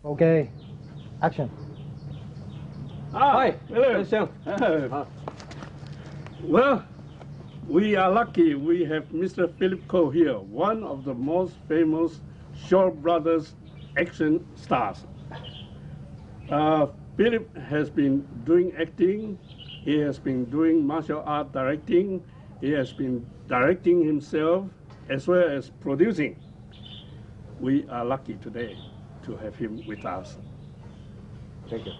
Okay, action. Hi, hello. Well, we are lucky we have Mr. Phillip Ko here, one of the most famous Shaw Brothers action stars. Philip has been doing acting, he has been doing martial art directing, he has been directing himself as well as producing. We are lucky today to have him with us. Thank you.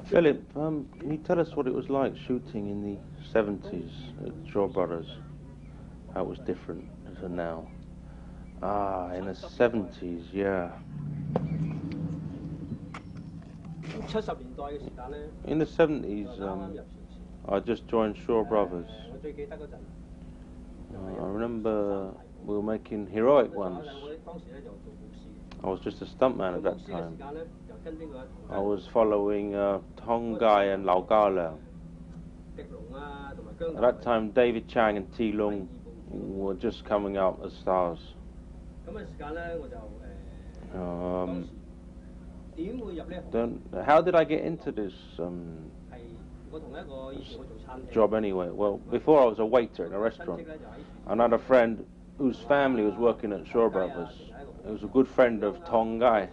Philip, can you tell us what it was like shooting in the 70s at Shaw Brothers? How it was different to now? Ah, in the 70s, yeah. In the 70s, I just joined Shaw Brothers. I remember we were making heroic ones. I was just a stuntman at that time. I was following Tong Gai and Lao Gao. At that time, David Chang and T Lung were just coming out as stars. How did I get into this job anyway? Well, before I was a waiter in a restaurant. I had a friend whose family was working at Shaw Brothers. He was a good friend of Tong Gai,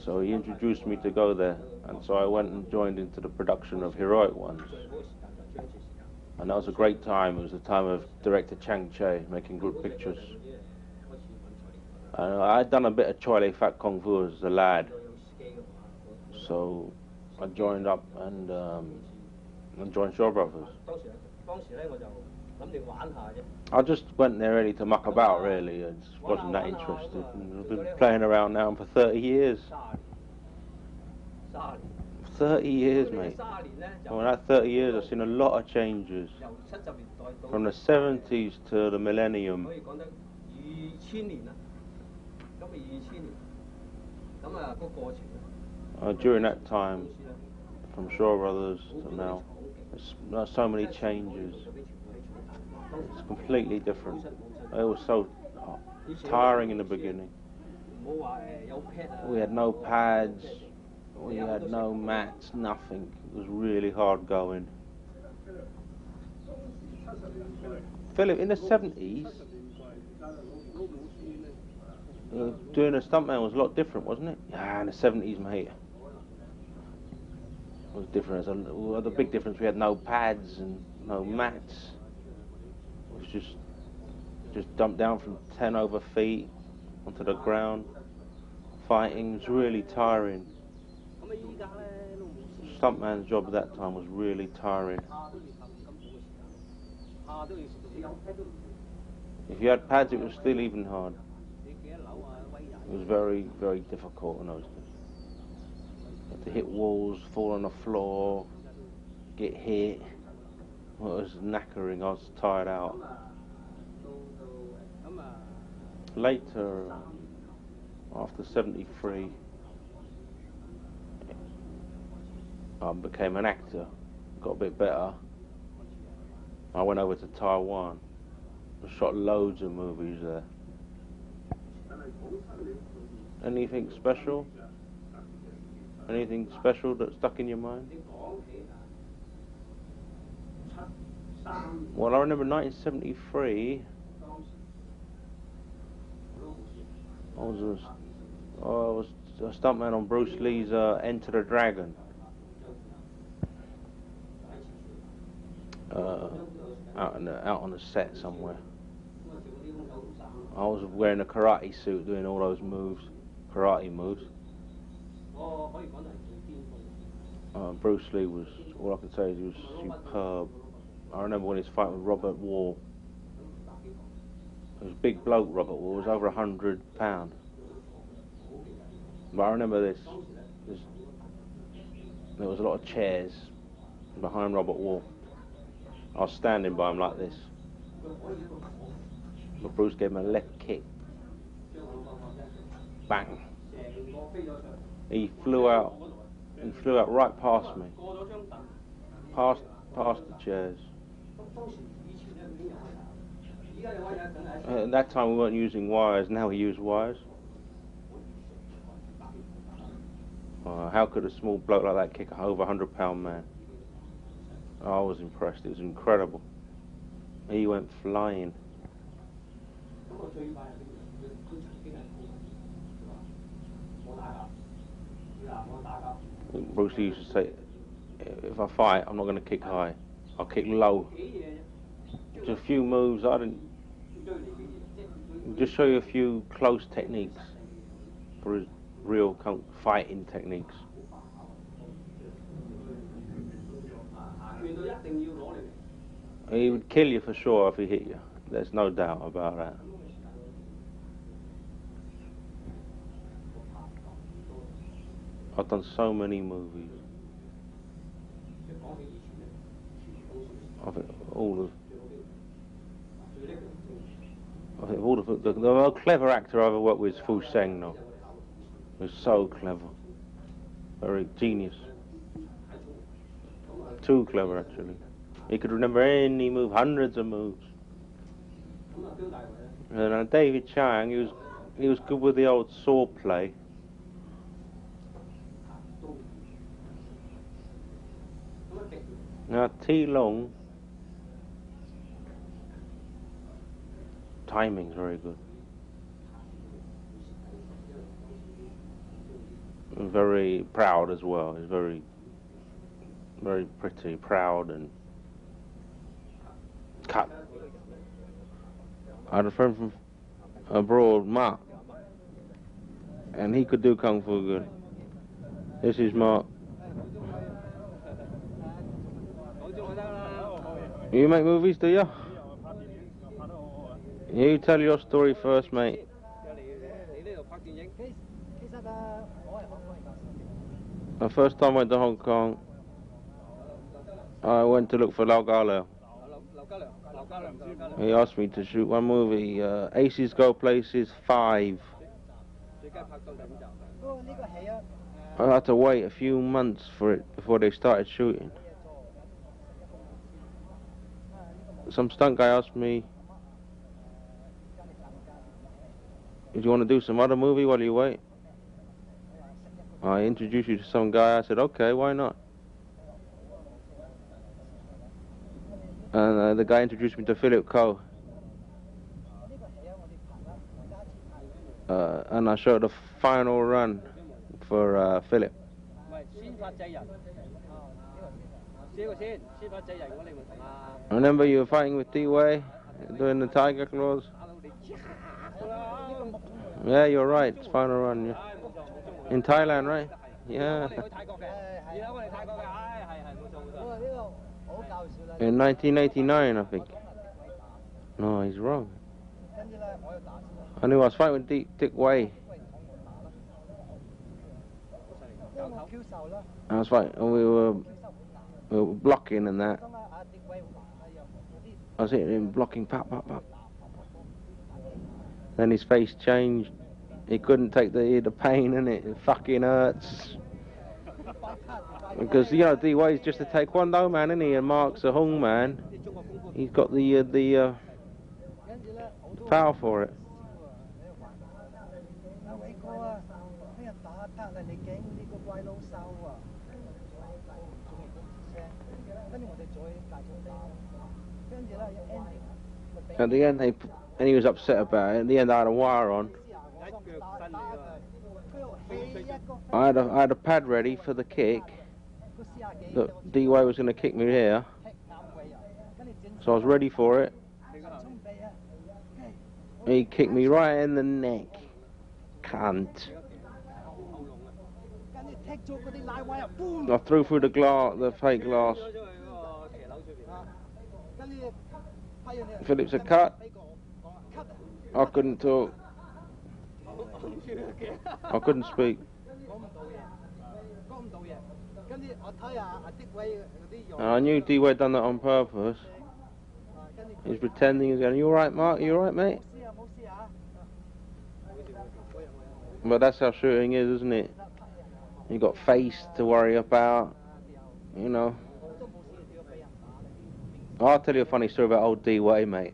so he introduced me to go there, and so I went and joined into the production of heroic ones. And that was a great time. It was the time of director Chang Che making good pictures. And I'd done a bit of Choi Lei Fat Kung Fu as a lad, so I joined up and joined Shaw Brothers. I just went there ready to muck about, really. I just wasn't that interested. And I've been playing around now for 30 years. 30 years, mate. Well, in that 30 years, I've seen a lot of changes. From the 70s to the millennium. During that time, from Shaw Brothers to now, there's so many changes. It's completely different. It was so tiring in the beginning. We had no pads, we had no mats, nothing. It was really hard going. Philip, in the 70s, doing a stuntman was a lot different, wasn't it? Yeah, in the 70s, mate. It was different. The big difference, we had no pads and no mats. It was just dumped down from 10 over feet onto the ground. Fighting was really tiring. Stuntman's job at that time was really tiring. If you had pads, it was still even hard. It was very, very difficult in those days. You had to hit walls, fall on the floor, get hit. Well, it was knackering. I was tired out. Later, after 73, I became an actor. Got a bit better. I went over to Taiwan. I shot loads of movies there. Anything special? Anything special that stuck in your mind? Well, I remember 1973. I was a stuntman on Bruce Lee's Enter the Dragon. Out on a set somewhere. I was wearing a karate suit, doing all those moves, karate moves. Bruce Lee was, all I can say is he was superb. I remember when he was fighting with Robert Wall. He was a big bloke, Robert Wall. He was over 100 pounds. But I remember this. There was a lot of chairs behind Robert Wall. I was standing by him like this. But Bruce gave him a left kick. Bang. He flew out right past me. Past the chairs. At that time we weren't using wires, now we use wires. How could a small bloke like that kick a over 100-pound man? I was impressed, it was incredible. He went flying. Bruce Lee used to say, if I fight, I'm not going to kick high, I'll kick low. Just a few moves, I didn't... Just show you a few close techniques for his real fighting techniques. He would kill you for sure if he hit you. There's no doubt about that. I've done so many movies. I think all of the most clever actor I ever worked with is Fu Sheng. No, he was so clever, very genius. Too clever actually. He could remember any move, hundreds of moves. And David Chang, he was good with the old sword play. Now T Long, timing's very good. And very proud as well. He's very, very pretty, proud and cut. I had a friend from abroad, Mark, and he could do Kung Fu good. This is Mark. You make movies, do you? You tell your story first, mate. The first time I went to Hong Kong, I went to look for Lau Ga. He asked me to shoot one movie, Aces Go Places 5. I had to wait a few months for it before they started shooting. Some stunt guy asked me, do you want to do some other movie while you wait? I introduced you to some guy. I said, okay, why not? And the guy introduced me to Phillip Ko. And I showed the final run for Phillip. I remember you were fighting with D-Wei, doing the tiger claws. Yeah, you're right, it's final run. Yeah. In Thailand, right? Yeah. In 1989, I think. No, he's wrong. I knew I was fighting with Dick Wei. I was fighting, and we were blocking and that. I was hitting him, blocking, pop, pop, pop. Then his face changed. He couldn't take the pain, and it fucking hurts. Because, you know, D-Wei's just a taekwondo man, isn't he? And Mark's a Hung man. He's got the power for it. At the end, and he was upset about it. At the end, I had a wire on. I had a pad ready for the kick. That D-Wei was going to kick me here, so I was ready for it. He kicked me right in the neck. Cunt. I threw through the fake glass. Philip said, cut. I couldn't talk. I couldn't speak. And I knew D-Wei done that on purpose. He's pretending he's going, you alright, Mark? You alright, mate? But that's how shooting is, isn't it? You got face to worry about, you know. I'll tell you a funny story about old D-Wei, mate.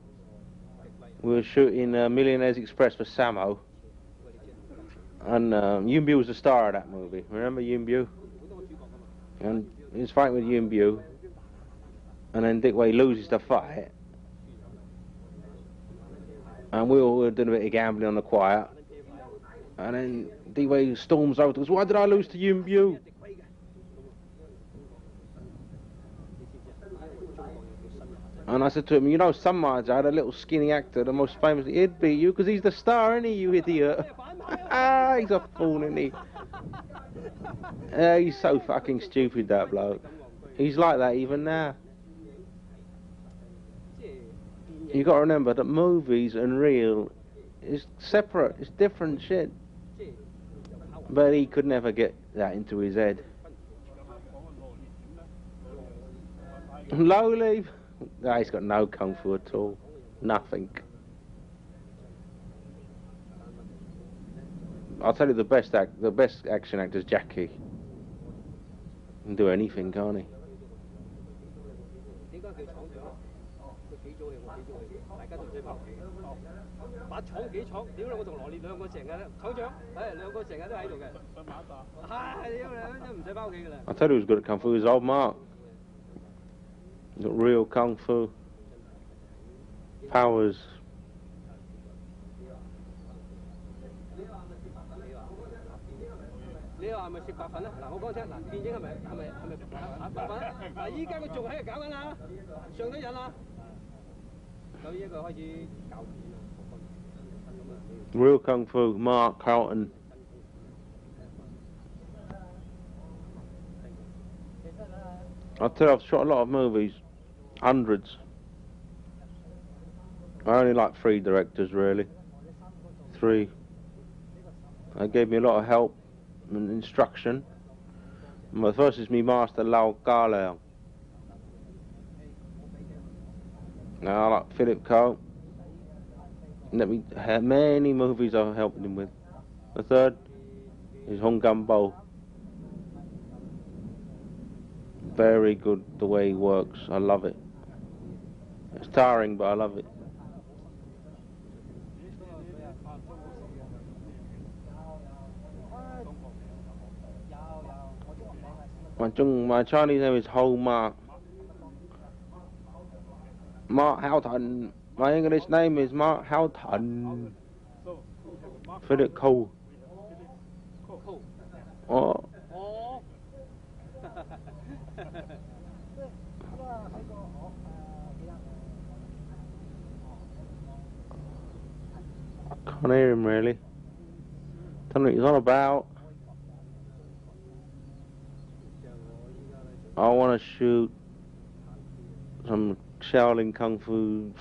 We were shooting Millionaires Express for Samo. And Yuen Biao was the star of that movie. Remember Yuen Biao? And he was fighting with Yuen Biao. And then Dick Wei loses the fight. And we all were doing a bit of gambling on the quiet. And then Dick Wei storms over and goes, "Why did I lose to Yuen Biao?" And I said to him, "You know, some nights I had a little skinny actor, the most famous, he'd beat you because he's the star, isn't he, you idiot?" He's a fool, isn't he? He's so fucking stupid, that bloke. He's like that even now. You got to remember that movies and real is separate, it's different shit. But he could never get that into his head. Low leave? No, he's got no kung fu at all. Nothing. I'll tell you the best action actor is Jackie. He can do anything, can't he? I'll tell you who's good at kung fu is old Mark. He's got real kung fu powers. Real kung fu, Mark Carlton. I'll tell you, I've shot a lot of movies, hundreds. I only like 3 directors really, 3. They gave me a lot of help and instruction. My first is me master Lau Garlao. Now I like Phillip Ko. Let me have many movies I've helped him with. The third is Hong Gumbo. Very good the way he works. I love it. It's tiring, but I love it. My Chinese name is Ho Mark. Mark Houghton. My English name is Mark Houghton. Phillip Ko. Oh. I can't hear him really. Don't know what he's on about. I want to shoot some Shaolin Kung Fu.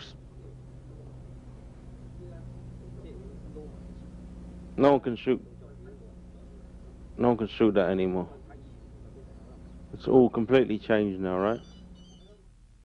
No one can shoot. No one can shoot that anymore. It's all completely changed now, right?